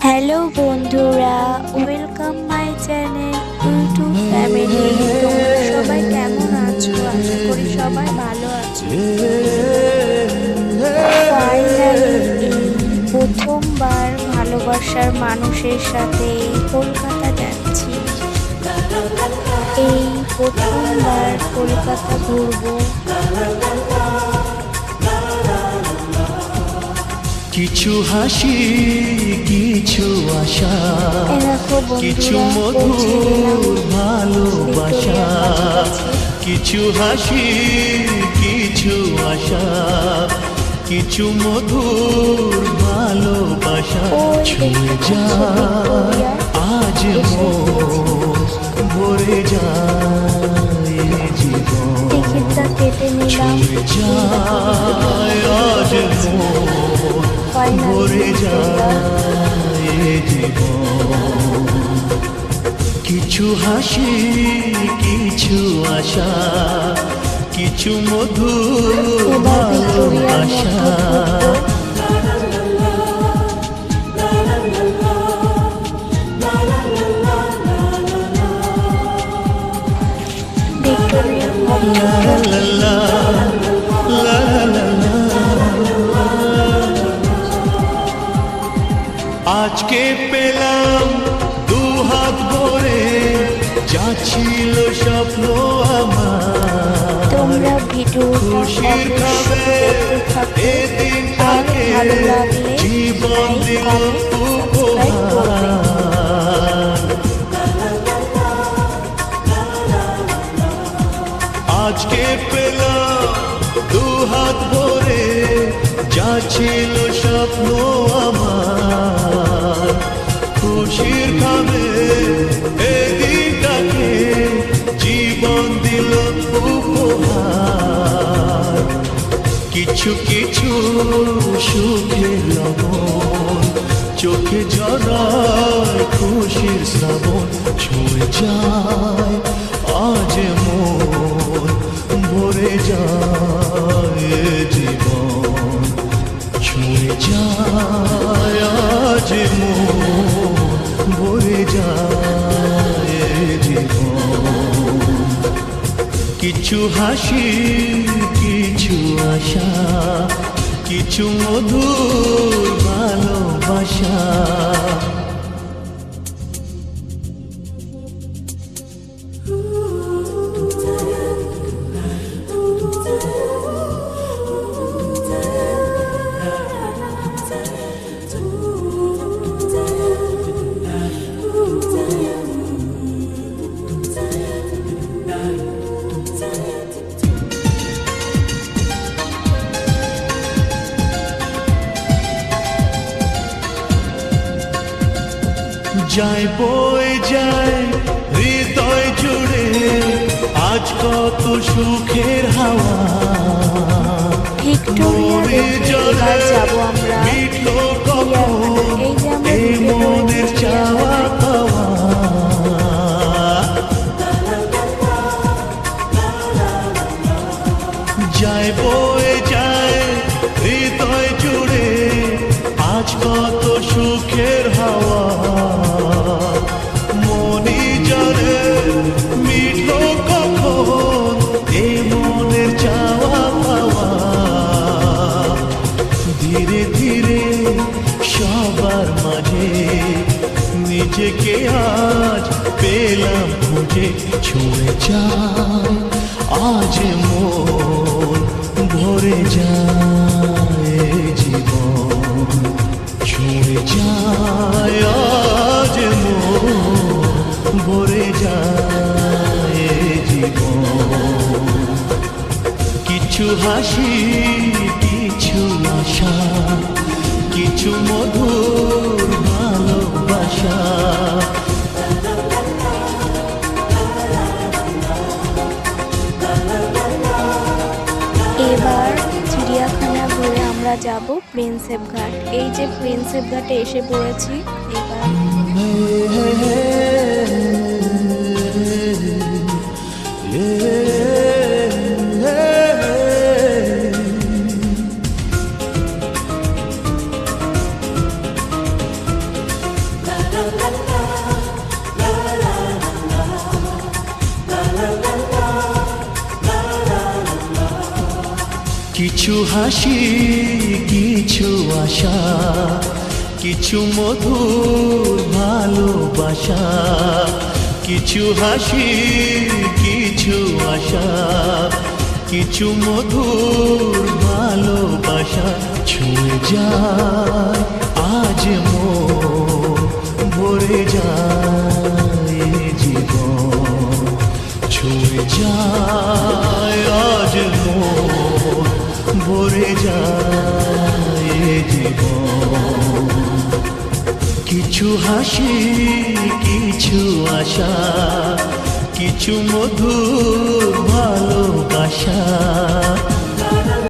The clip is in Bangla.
হ্যালো বন্ধুরা, welcome my channel YouTube family. তোমরা সবাই কেমন আছো? আশা করি সবাই ভালো আছো। ফাইনালি এই প্রথমবার ভালোবাসার মানুষের সাথে কলকাতা যাচ্ছি। এই প্রথমবার কলকাতা ঘুরবো। কিছু হাসি, কিছু আশা, কিছু মধুর ভালোবাসা। কিছু হাসি, কিছু আশা, কিছু মধুর ভালোবাসা। ছুঁয়ে যায় আজ মন, ভরে যায় জীবন। ছুঁয়ে যায় আজ মন, ভরে যায় জীবন। কিছু হাসি, কিছু আশা, কিছু মধুর ভালোবাসা। আজকে পেলাম দু হাত ভরে, যা ছিল স্বপ্ন আমার। খুশির খাবে এ দিনটাকে, জীবন দিল উপহার। আজকে পেলাম দু হাত ভরে, যা ছিল স্বপ্ন আমার। খুশির খাবে এ দিনটাকে, জীবন দিল উপহার। কিছু কিছু সুখের লবণ, চোখে জড়ায় খুশির শ্রাবণ। ছুঁয়ে যায় আজ মন, ভরে যায় জীবন। ছুঁয়ে যায় আজ মন, ভরে যায় জীবন। কিছু হাসি, কিছু আশা, কিছু মধুর ভালোবাসা। যায় বয়ে যায় হৃদয় জুড়ে, আজ কত সুখের হাওয়া। মনে জলে মিটলো কখন এই মনের চাওয়া পাওয়া। যায় বয়ে যায় হৃদয় জুড়ে, আজ কত সুখের হাওয়া। মনি জলে মিটলো কখন এ মনের চাওয়া পাওয়া। ধীরে ধীরে সবার মাঝে নিজেকে আজ পেলাম খুঁজে। ছুঁয়ে যায় আজ মন, ভরে যায় জীবন। ছুঁয়ে যায় আজ মন, ভরে যায় জীবন। কিছু হাসি, কিছু আশা, কিছু মধুর ভালোবাসা। এবার চিড়িয়াখানা ঘুরে আমরা যাব প্রিন্সেপ ঘাট। এই যে প্রিন্সেপ ঘাটে এসে পড়েছি এবার। কিছু হাসি, কিছু আশা, কিছু মধুর ভালোবাসা। কিছু হাসি, কিছু আশা, কিছু মধুর ভালোবাসা। ছুঁয়ে যায় আজ মন, ভরে যায় জীবন। ছুঁয়ে যায় আজ মন, ভরে যায় জীবন। কিছু হাসি, কিছু আশা, কিছু মধুর ভালোবাসা।